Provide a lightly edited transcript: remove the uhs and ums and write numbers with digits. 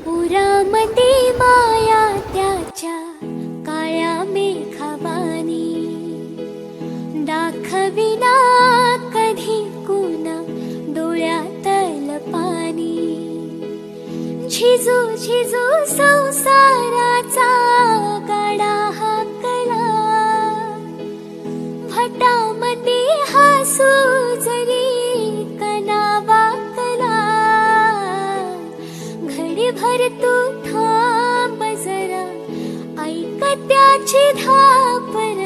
पुरामध्ये माया त्याच्या काळ्या मेघवानी दाखविना कधी कुणा डोळ्यातल पाणी झिजू झिजू संसाराचा गाडा हाकला भटामध्ये हसू जरी कणा वाकला घडीभर तू थांब जरा ऐक त्याची धापर